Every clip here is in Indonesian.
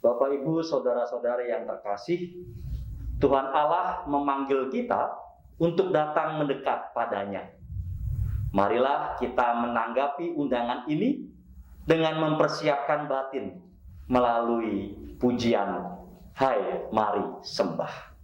Bapak, Ibu, saudara-saudari yang terkasih, Tuhan Allah memanggil kita untuk datang mendekat padanya. Marilah kita menanggapi undangan ini dengan mempersiapkan batin melalui pujian Hai Mari Sembah.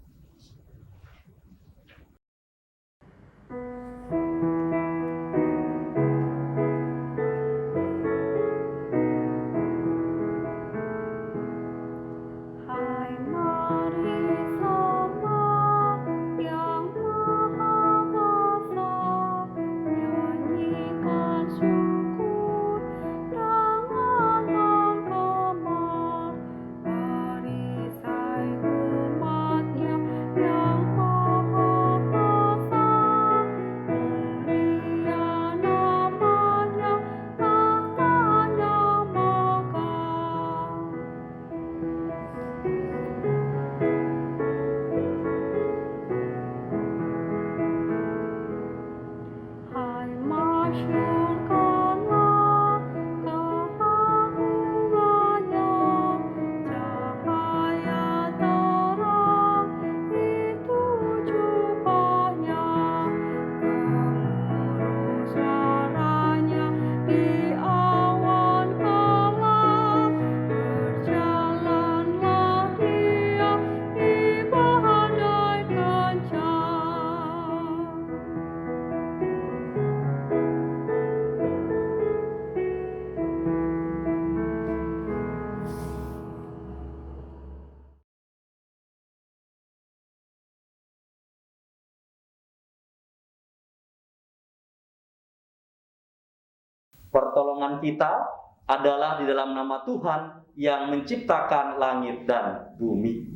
Pertolongan kita adalah di dalam nama Tuhan yang menciptakan langit dan bumi.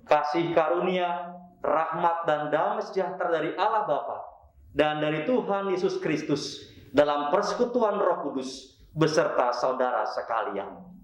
Kasih karunia, rahmat dan damai sejahtera dari Allah Bapa dan dari Tuhan Yesus Kristus dalam persekutuan Roh Kudus beserta saudara sekalian.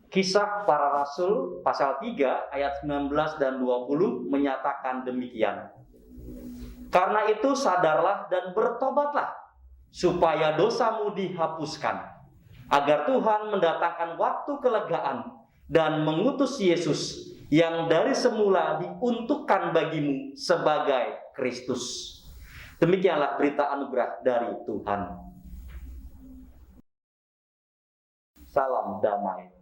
Kisah Para Rasul pasal 3 ayat 19 dan 20 menyatakan demikian. Karena itu sadarlah dan bertobatlah, supaya dosamu dihapuskan, agar Tuhan mendatangkan waktu kelegaan dan mengutus Yesus yang dari semula diuntukkan bagimu sebagai Kristus. Demikianlah berita anugerah dari Tuhan. Salam damai.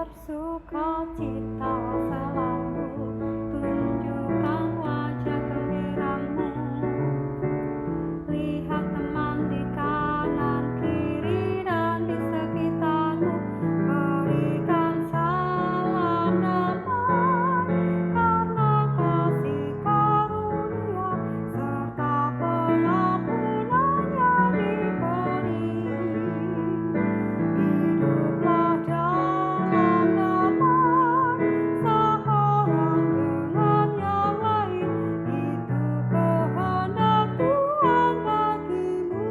Bersukacita selalu, tunjukkan wajah gembiramu. Lihat teman di kanan kiri dan di sekitarmu, berikan salam damai, karena kasih karunia serta pengampunannya diberi. Hiduplah dalam damai, seorang dengan yang lain, itu kehendak Tuhan bagimu.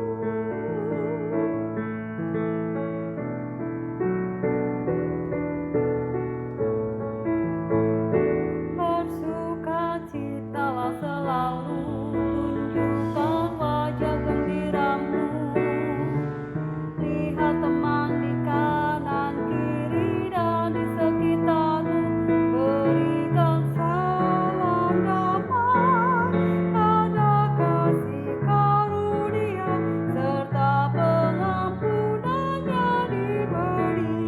Bersukacitalah selalu, tunjukkan wajah gembiramu. Lihat teman di kanan kiri dan di sekitarmu, berikan salam damai, ada kasih karunia serta pengampunannya diberi.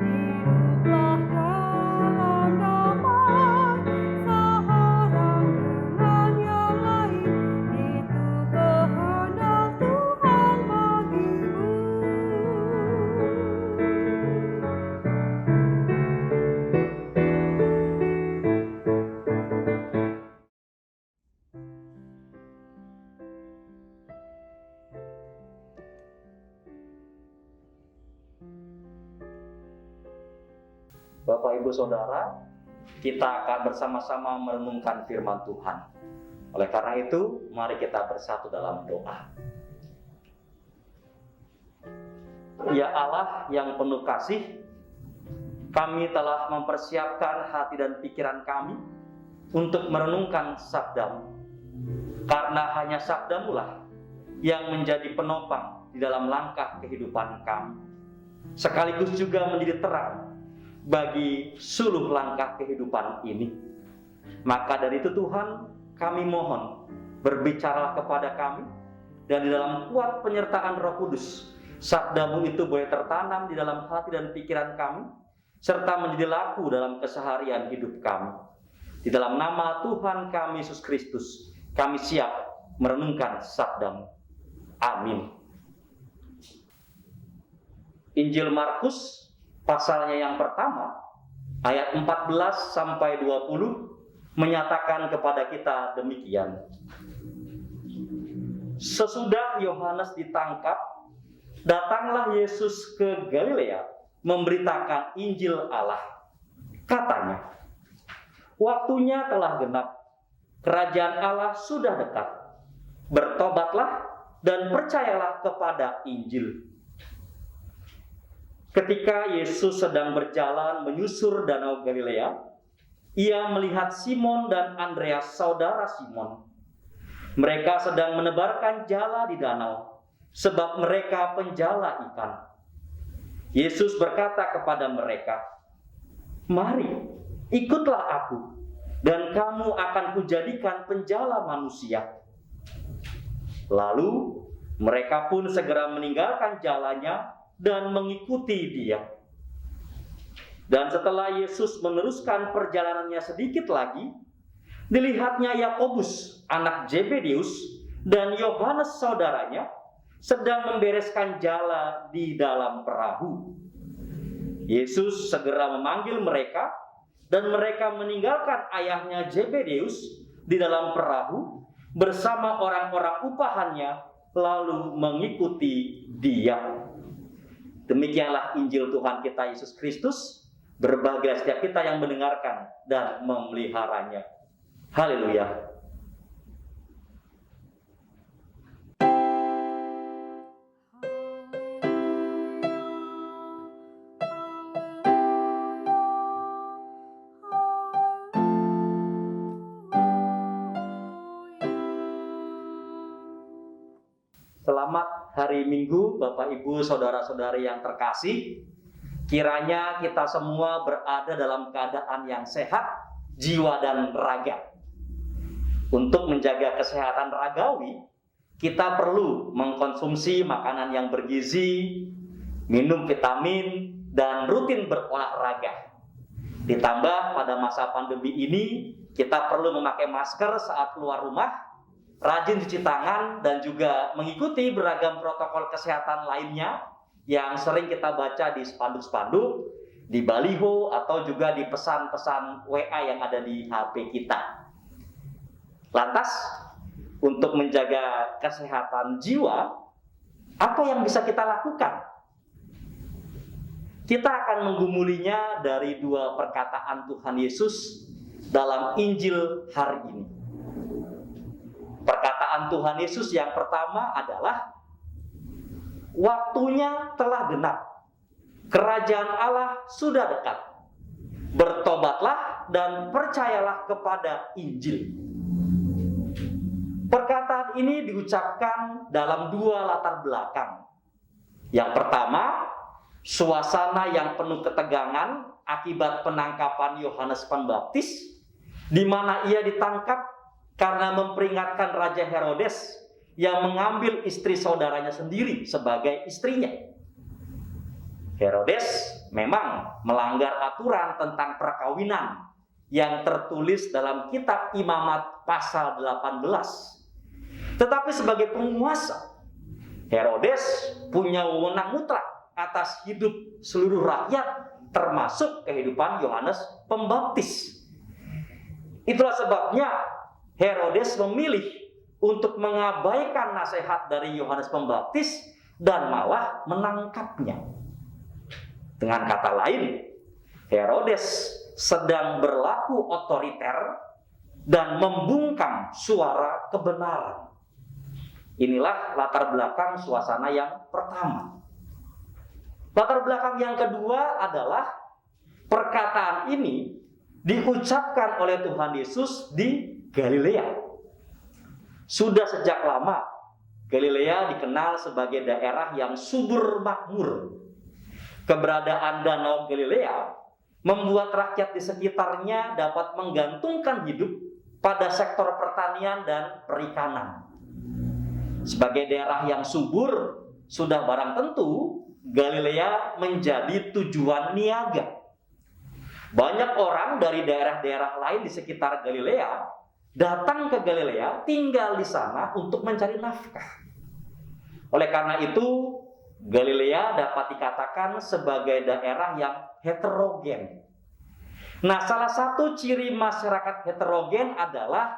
Hiduplah dalam damai, seorang dengan yang lain, itu kehendak Tuhan bagimu. Bapak, Ibu, Saudara, kita akan bersama-sama merenungkan firman Tuhan. Oleh karena itu, mari kita bersatu dalam doa. Ya Allah yang penuh kasih, kami telah mempersiapkan hati dan pikiran kami untuk merenungkan sabda-Mu. Karena hanya sabda-Mu lah yang menjadi penopang di dalam langkah kehidupan kami, sekaligus juga menjadi terang bagi seluruh langkah kehidupan ini. Maka dari itu Tuhan, kami mohon, berbicaralah kepada kami, dan di dalam kuat penyertaan Roh Kudus, sabda-Mu itu boleh tertanam di dalam hati dan pikiran kami, serta menjadi laku dalam keseharian hidup kami. Di dalam nama Tuhan kami Yesus Kristus, kami siap merenungkan sabda-Mu. Amin. Injil Markus pasalnya yang pertama, ayat 14 sampai 20 menyatakan kepada kita demikian. Sesudah Yohanes ditangkap, datanglah Yesus ke Galilea memberitakan Injil Allah. Katanya, waktunya telah genap, kerajaan Allah sudah dekat. Bertobatlah dan percayalah kepada Injil. Ketika Yesus sedang berjalan menyusur danau Galilea, ia melihat Simon dan Andreas, saudara Simon. Mereka sedang menebarkan jala di danau, sebab mereka penjala ikan. Yesus berkata kepada mereka, "Mari, ikutlah aku, dan kamu akan kujadikan penjala manusia." Lalu mereka pun segera meninggalkan jalannya dan mengikuti Dia. Dan setelah Yesus meneruskan perjalanannya sedikit lagi, dilihatnya Yakobus, anak Zebedeus, dan Yohanes saudaranya sedang membereskan jala di dalam perahu. Yesus segera memanggil mereka, dan mereka meninggalkan ayahnya Zebedeus di dalam perahu bersama orang-orang upahannya, lalu mengikuti Dia. Demikianlah Injil Tuhan kita Yesus Kristus. Berbahagia setiap kita yang mendengarkan dan memeliharanya. Haleluya. Selamat hari Minggu, Bapak Ibu, saudara-saudari yang terkasih. Kiranya kita semua berada dalam keadaan yang sehat, jiwa dan raga. Untuk menjaga kesehatan ragawi, kita perlu mengkonsumsi makanan yang bergizi, minum vitamin, dan rutin berolahraga. Ditambah pada masa pandemi ini, kita perlu memakai masker saat keluar rumah, rajin cuci tangan, dan juga mengikuti beragam protokol kesehatan lainnya yang sering kita baca di spanduk-spanduk, di baliho, atau juga di pesan-pesan WA yang ada di HP kita. Lantas, untuk menjaga kesehatan jiwa, apa yang bisa kita lakukan? Kita akan menggumulinya dari dua perkataan Tuhan Yesus dalam Injil hari ini. Perkataan Tuhan Yesus yang pertama adalah, waktunya telah genap, kerajaan Allah sudah dekat. Bertobatlah dan percayalah kepada Injil. Perkataan ini diucapkan dalam dua latar belakang. Yang pertama, suasana yang penuh ketegangan akibat penangkapan Yohanes Pembaptis, di mana ia ditangkap karena memperingatkan Raja Herodes yang mengambil istri saudaranya sendiri sebagai istrinya. Herodes memang melanggar aturan tentang perkawinan yang tertulis dalam kitab Imamat pasal 18. Tetapi sebagai penguasa, Herodes punya wewenang mutlak atas hidup seluruh rakyat, termasuk kehidupan Yohanes Pembaptis. Itulah sebabnya Herodes memilih untuk mengabaikan nasihat dari Yohanes Pembaptis dan malah menangkapnya. Dengan kata lain, Herodes sedang berlaku otoriter dan membungkam suara kebenaran. Inilah latar belakang suasana yang pertama. Latar belakang yang kedua adalah perkataan ini diucapkan oleh Tuhan Yesus di Galilea. Sudah sejak lama Galilea dikenal sebagai daerah yang subur makmur. Keberadaan Danau Galilea membuat rakyat di sekitarnya dapat menggantungkan hidup pada sektor pertanian dan perikanan. Sebagai daerah yang subur, sudah barang tentu Galilea menjadi tujuan niaga. Banyak orang dari daerah-daerah lain di sekitar Galilea datang ke Galilea, tinggal di sana untuk mencari nafkah. Oleh karena itu, Galilea dapat dikatakan sebagai daerah yang heterogen. Nah, salah satu ciri masyarakat heterogen adalah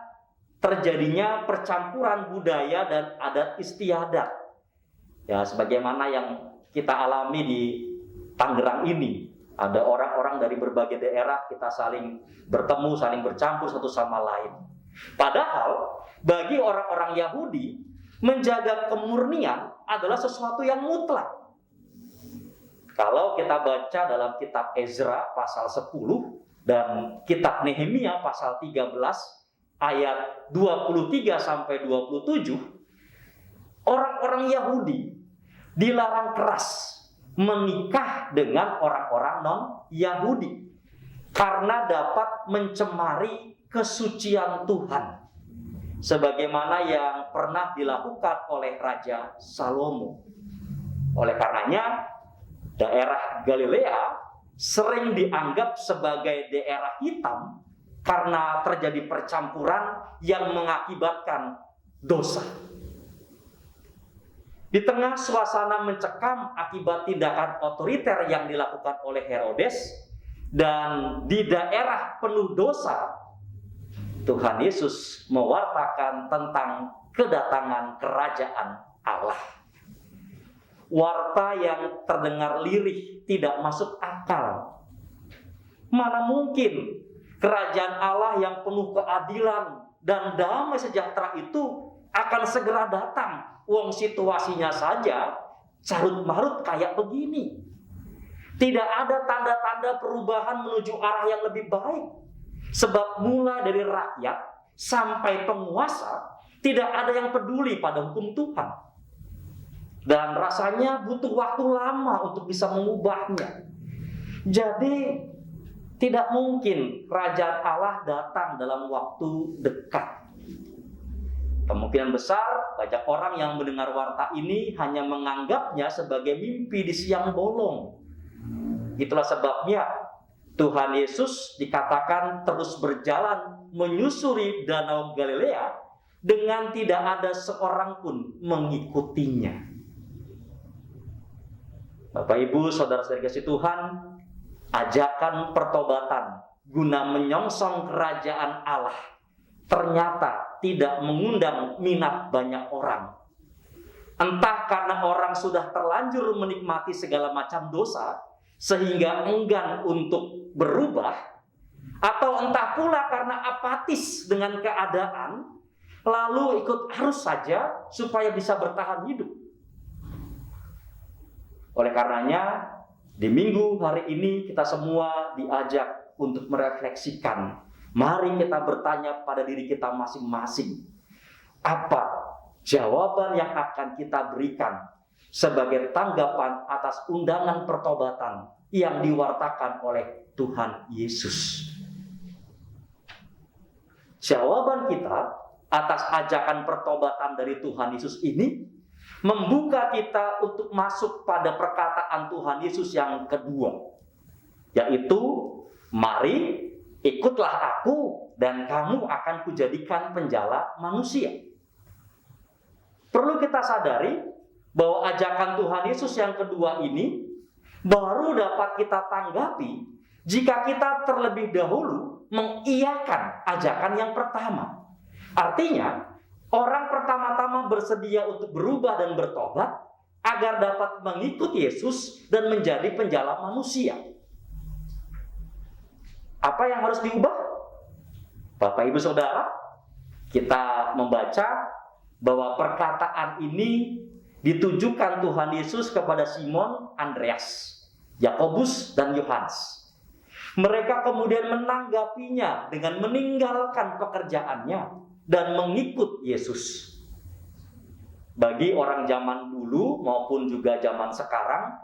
terjadinya percampuran budaya dan adat istiadat. Ya, sebagaimana yang kita alami di Tangerang ini. Ada orang-orang dari berbagai daerah, kita saling bertemu, saling bercampur satu sama lain. Padahal bagi orang-orang Yahudi, menjaga kemurnian adalah sesuatu yang mutlak. Kalau kita baca dalam kitab Ezra pasal 10 dan kitab Nehemia pasal 13 ayat 23 sampai 27, orang-orang Yahudi dilarang keras menikah dengan orang-orang non-Yahudi karena dapat mencemari kesucian Tuhan, sebagaimana yang pernah dilakukan oleh Raja Salomo. Oleh karenanya, daerah Galilea sering dianggap sebagai daerah hitam karena terjadi percampuran yang mengakibatkan dosa. Di tengah suasana mencekam akibat tindakan otoriter yang dilakukan oleh Herodes dan di daerah penuh dosa, Tuhan Yesus mewartakan tentang kedatangan kerajaan Allah. warta yang terdengar lirih, tidak masuk akal. Mana mungkin kerajaan Allah yang penuh keadilan dan damai sejahtera itu akan segera datang? Wong situasinya saja carut-marut kayak begini. Tidak ada tanda-tanda perubahan menuju arah yang lebih baik. Sebab mulai dari rakyat sampai penguasa, tidak ada yang peduli pada hukum Tuhan. Dan rasanya butuh waktu lama untuk bisa mengubahnya. Jadi tidak mungkin kerajaan Allah datang dalam waktu dekat. Kemungkinan besar banyak orang yang mendengar warta ini hanya menganggapnya sebagai mimpi di siang bolong. Itulah sebabnya Tuhan Yesus dikatakan terus berjalan menyusuri Danau Galilea dengan tidak ada seorang pun mengikutinya. Bapak Ibu, saudara-saudara kasih Tuhan, ajakan pertobatan guna menyongsong kerajaan Allah ternyata tidak mengundang minat banyak orang. Entah karena orang sudah terlanjur menikmati segala macam dosa sehingga enggan untuk berubah, atau entah pula karena apatis dengan keadaan lalu ikut arus saja supaya bisa bertahan hidup. Oleh karenanya, di minggu hari ini kita semua diajak untuk merefleksikan. Mari kita bertanya pada diri kita masing-masing, apa jawaban yang akan kita berikan sebagai tanggapan atas undangan pertobatan yang diwartakan oleh Tuhan Yesus. Jawaban kita atas ajakan pertobatan dari Tuhan Yesus ini membuka kita untuk masuk pada perkataan Tuhan Yesus yang kedua, yaitu mari ikutlah aku dan kamu akan kujadikan penjala manusia. Perlu kita sadari bahwa ajakan Tuhan Yesus yang kedua ini baru dapat kita tanggapi jika kita terlebih dahulu mengiyakan ajakan yang pertama. Artinya, orang pertama-tama bersedia untuk berubah dan bertobat agar dapat mengikut Yesus dan menjadi penjala manusia. Apa yang harus diubah? Bapak Ibu Saudara, kita membaca bahwa perkataan ini ditujukan Tuhan Yesus kepada Simon, Andreas, Yakobus, dan Yohanes. Mereka kemudian menanggapinya dengan meninggalkan pekerjaannya dan mengikut Yesus. Bagi orang zaman dulu maupun juga zaman sekarang,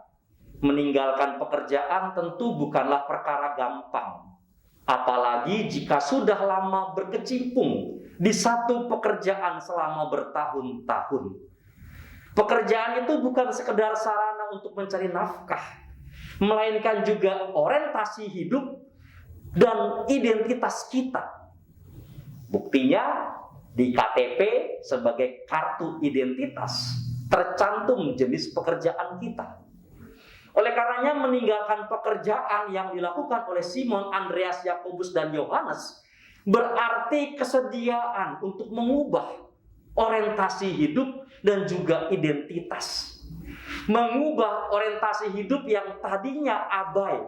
meninggalkan pekerjaan tentu bukanlah perkara gampang. Apalagi jika sudah lama berkecimpung di satu pekerjaan selama bertahun-tahun. Pekerjaan itu bukan sekedar sarana untuk mencari nafkah, melainkan juga orientasi hidup dan identitas kita. Buktinya di KTP sebagai kartu identitas tercantum jenis pekerjaan kita. Oleh karenanya meninggalkan pekerjaan yang dilakukan oleh Simon, Andreas, Yakobus, dan Yohanes berarti kesediaan untuk mengubah orientasi hidup dan juga identitas. Mengubah orientasi hidup yang tadinya abai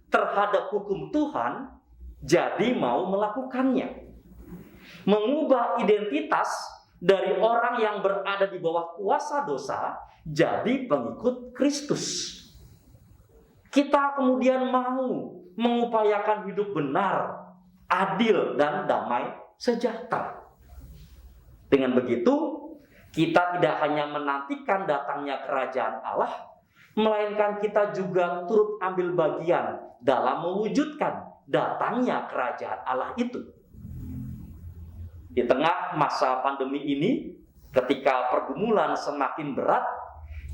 terhadap hukum Tuhan jadi mau melakukannya. Mengubah identitas dari orang yang berada di bawah kuasa dosa jadi pengikut Kristus. Kita kemudian mau mengupayakan hidup benar, adil, dan damai sejahtera. Dengan begitu, kita tidak hanya menantikan datangnya kerajaan Allah, melainkan kita juga turut ambil bagian dalam mewujudkan datangnya kerajaan Allah itu. Di tengah masa pandemi ini, ketika pergumulan semakin berat,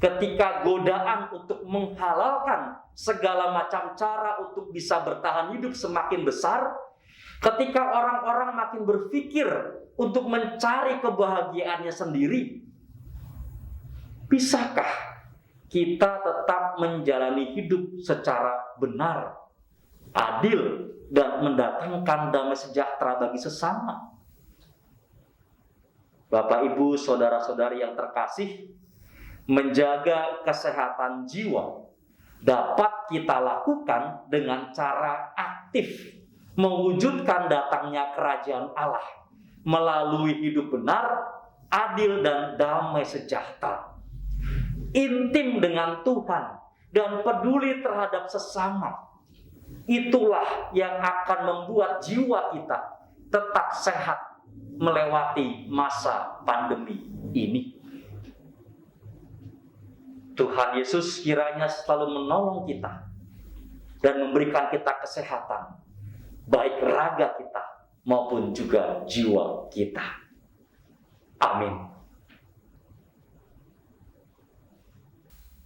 ketika godaan untuk menghalalkan segala macam cara untuk bisa bertahan hidup semakin besar, ketika orang-orang makin berpikir untuk mencari kebahagiaannya sendiri, bisakah kita tetap menjalani hidup secara benar, adil, dan mendatangkan damai sejahtera bagi sesama? Bapak, Ibu, saudara-saudari yang terkasih, menjaga kesehatan jiwa dapat kita lakukan dengan cara aktif mewujudkan datangnya kerajaan Allah melalui hidup benar, adil, dan damai sejahtera. Intim dengan Tuhan dan peduli terhadap sesama. Itulah yang akan membuat jiwa kita tetap sehat melewati masa pandemi ini. Tuhan Yesus kiranya selalu menolong kita dan memberikan kita kesehatan, baik raga kita maupun juga jiwa kita. Amin.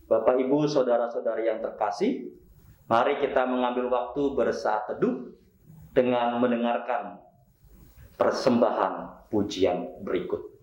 Bapak, Ibu, saudara-saudari yang terkasih, mari kita mengambil waktu bersaat teduh dengan mendengarkan persembahan pujian berikut.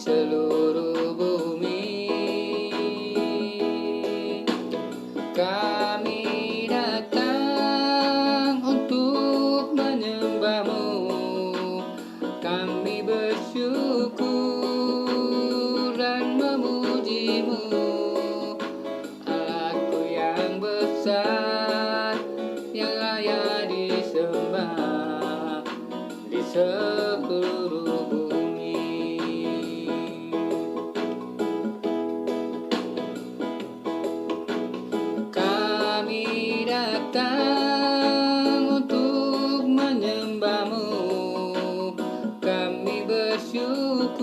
seluruh bumi. Kami datang untuk menyembah-Mu. yang besar yang layak disembah di seluruh bumi. Kami datang untuk menyembah-Mu, kami bersyukur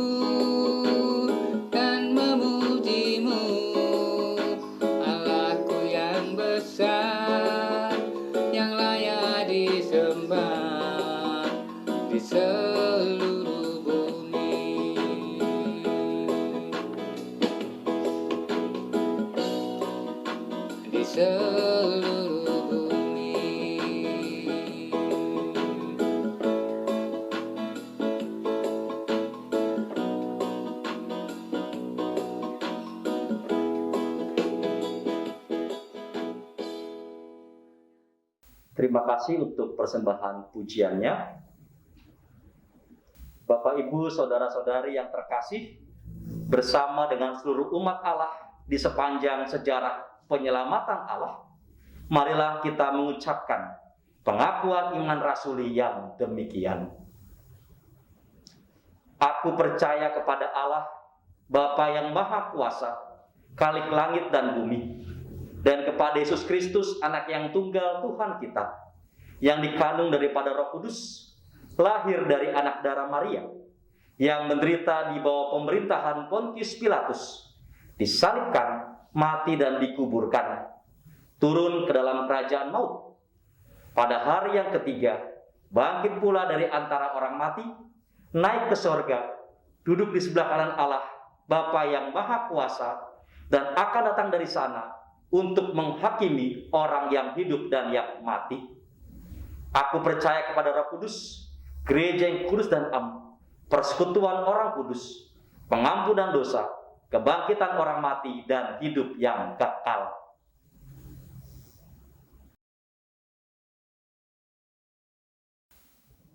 dan memuji-Mu, Allahku yang besar, yang layak disembah di seluruh bumi. Di seluruh bumi. Terima kasih untuk persembahan pujiannya. Bapak, Ibu, saudara-saudari yang terkasih, bersama dengan seluruh umat Allah di sepanjang sejarah penyelamatan Allah, marilah kita mengucapkan pengakuan iman rasuli yang demikian. Aku percaya kepada Allah, Bapa yang Maha Kuasa, Khalik langit dan bumi, dan kepada Yesus Kristus, Anak yang tunggal Tuhan kita, yang dikandung daripada Roh Kudus, lahir dari anak darah Maria, yang menderita di bawah pemerintahan Pontius Pilatus, disalibkan, mati dan dikuburkan, turun ke dalam kerajaan maut. Pada hari yang ketiga, bangkit pula dari antara orang mati, naik ke sorga, duduk di sebelah kanan Allah, Bapa yang Maha Kuasa, dan akan datang dari sana untuk menghakimi orang yang hidup dan yang mati. Aku percaya kepada Roh Kudus, gereja yang kudus dan am, persekutuan orang kudus, pengampunan dosa, kebangkitan orang mati, dan hidup yang kekal.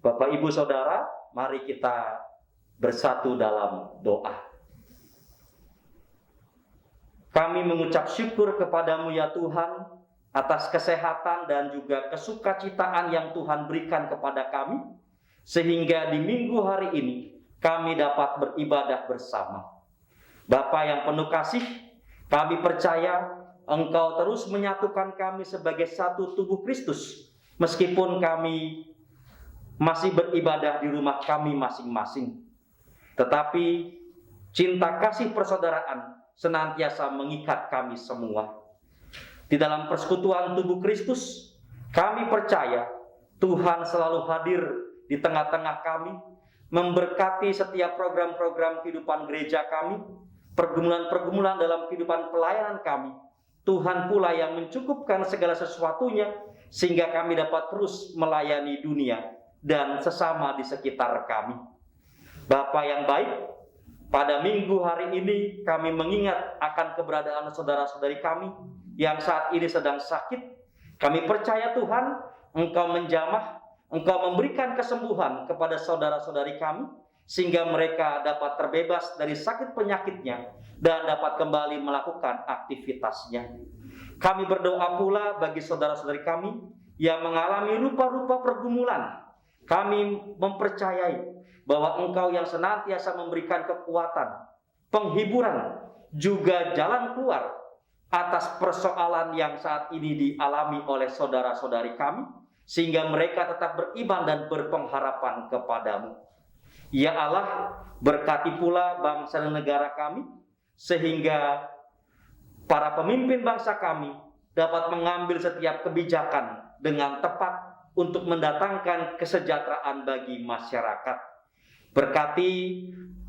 Bapak, Ibu, Saudara, mari kita bersatu dalam doa. Kami mengucap syukur kepadamu ya Tuhan, atas kesehatan dan juga kesukacitaan yang Tuhan berikan kepada kami, sehingga di minggu hari ini kami dapat beribadah bersama. Bapa yang penuh kasih, kami percaya Engkau terus menyatukan kami sebagai satu tubuh Kristus, meskipun kami masih beribadah di rumah kami masing-masing. Tetapi cinta kasih persaudaraan senantiasa mengikat kami semua. Di dalam persekutuan tubuh Kristus, kami percaya Tuhan selalu hadir di tengah-tengah kami, memberkati setiap program-program kehidupan gereja kami, pergumulan-pergumulan dalam kehidupan pelayanan kami. Tuhan pula yang mencukupkan segala sesuatunya, sehingga kami dapat terus melayani dunia dan sesama di sekitar kami. Bapa yang baik, pada minggu hari ini kami mengingat akan keberadaan saudara-saudari kami yang saat ini sedang sakit. Kami percaya Tuhan, Engkau menjamah, Engkau memberikan kesembuhan kepada saudara-saudari kami, sehingga mereka dapat terbebas dari sakit penyakitnya dan dapat kembali melakukan aktivitasnya. Kami berdoa pula bagi saudara-saudari kami yang mengalami rupa-rupa pergumulan. Kami mempercayai bahwa Engkau yang senantiasa memberikan kekuatan, penghiburan, juga jalan keluar atas persoalan yang saat ini dialami oleh saudara-saudari kami, sehingga mereka tetap beriman dan berpengharapan kepadamu. Ya Allah, berkati pula bangsa dan negara kami, sehingga para pemimpin bangsa kami dapat mengambil setiap kebijakan dengan tepat untuk mendatangkan kesejahteraan bagi masyarakat. Berkati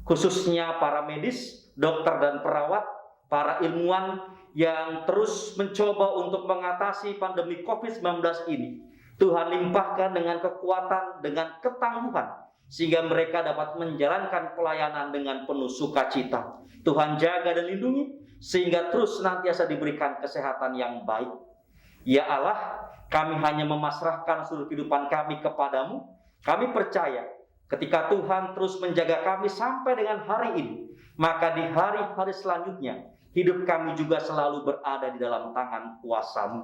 khususnya para medis, dokter dan perawat, para ilmuwan yang terus mencoba untuk mengatasi pandemi COVID-19 ini. Tuhan limpahkan dengan kekuatan, dengan ketangguhan, sehingga mereka dapat menjalankan pelayanan dengan penuh sukacita. Tuhan jaga dan lindungi, sehingga terus senantiasa diberikan kesehatan yang baik. Ya Allah, kami hanya memasrahkan seluruh kehidupan kami kepadamu. Kami percaya ketika Tuhan terus menjaga kami sampai dengan hari ini, maka di hari-hari selanjutnya hidup kami juga selalu berada di dalam tangan kuasa-Mu.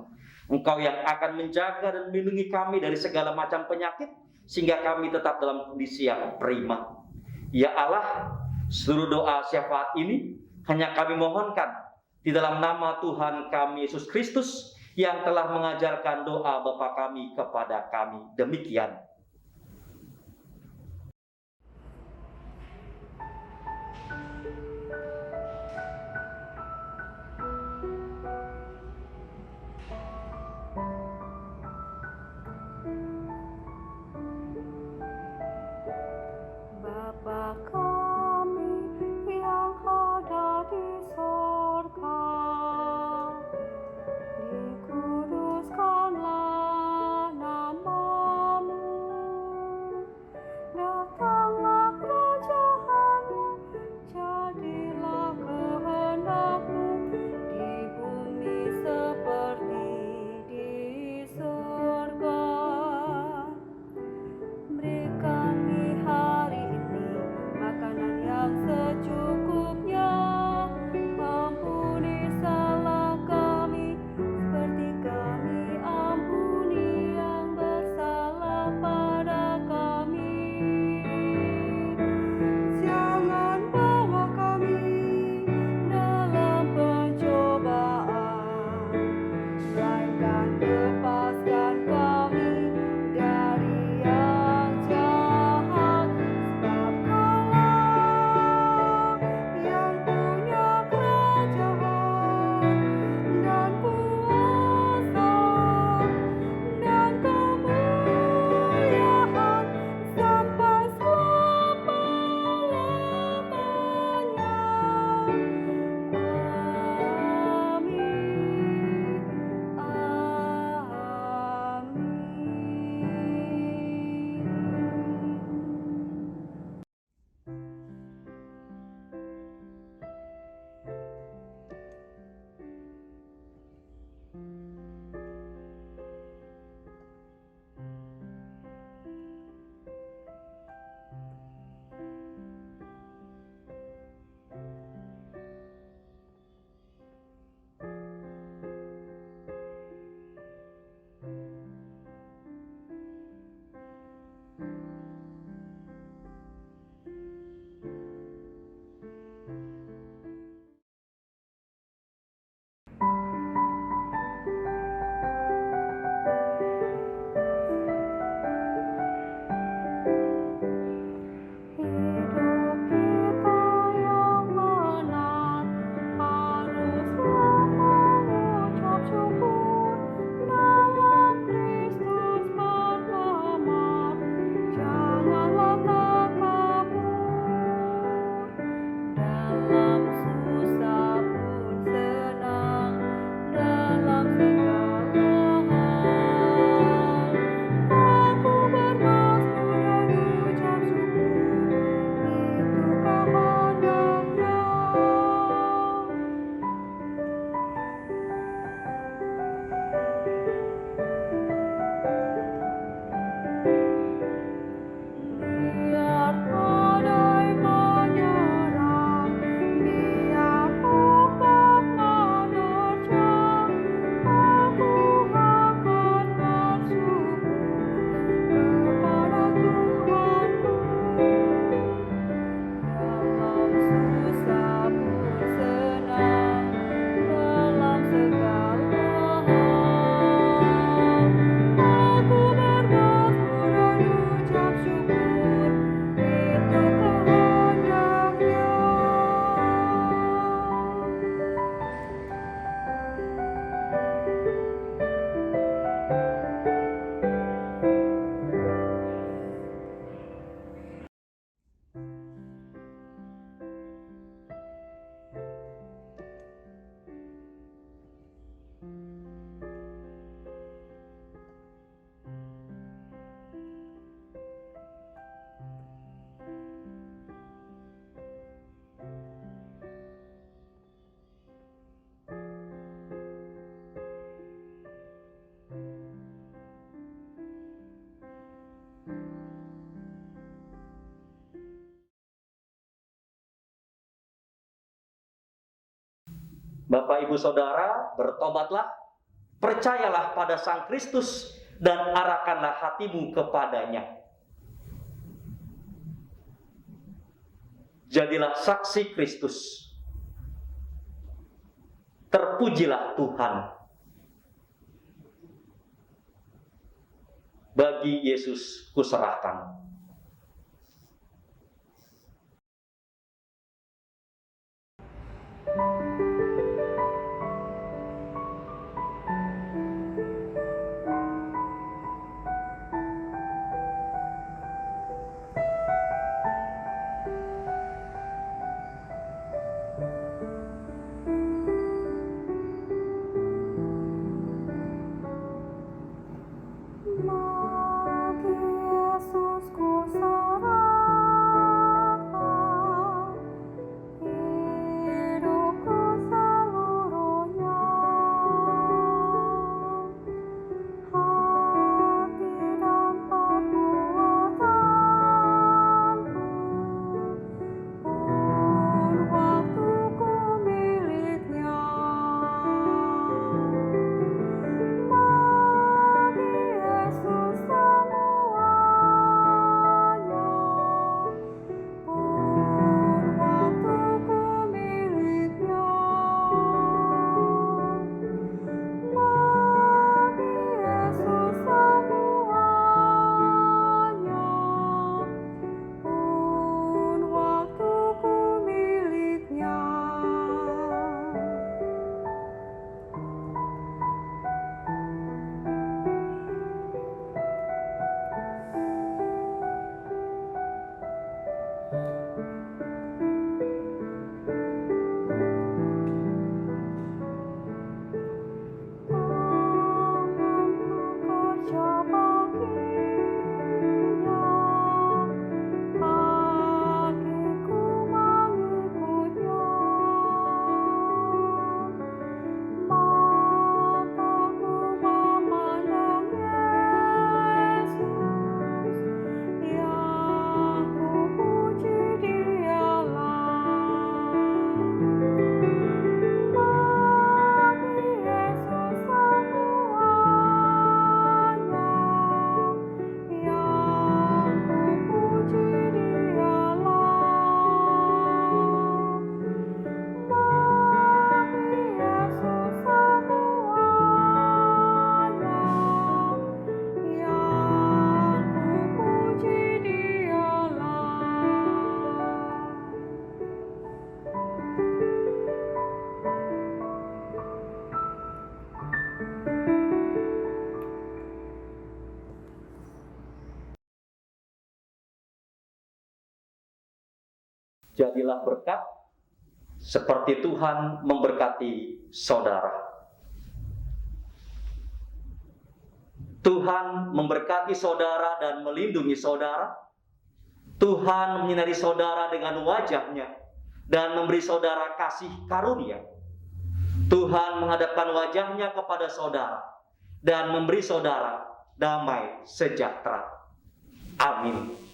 Engkau yang akan menjaga dan melindungi kami dari segala macam penyakit, sehingga kami tetap dalam kondisi yang prima. Ya Allah, seluruh doa syafaat ini hanya kami mohonkan di dalam nama Tuhan kami Yesus Kristus yang telah mengajarkan doa Bapa kami kepada kami. Demikian. Bapa kami yang ada di sorga, dikuduskanlah nama-Mu, Bapak Ibu Saudara, bertobatlah, percayalah pada Sang Kristus, dan arahkanlah hatimu kepadanya. Jadilah saksi Kristus. Terpujilah Tuhan. Bagi Yesus kuserahkan. Bagi Yesus kuserahkan hidupku seluruhnya, hati dan perbuatanku, pun waktuku miliknya. Bagi Yesus semuanya, pun waktuku miliknya. Bagi Yesus semuanya, pun waktuku miliknya. Tanganku kerja baginya, kakiku mengikutnya, mataku memandang Yesus, yang kupuji Dialah. Bagi Yesus semuanya, yang kupuji Dialah. Bagi Yesus semuanya, yang kupuji Jadilah berkat seperti Tuhan memberkati saudara. Tuhan memberkati saudara dan melindungi saudara. Tuhan menyinari saudara dengan wajah-Nya dan memberi saudara kasih karunia. Tuhan menghadapkan wajah-Nya kepada saudara dan memberi saudara damai sejahtera. Amin.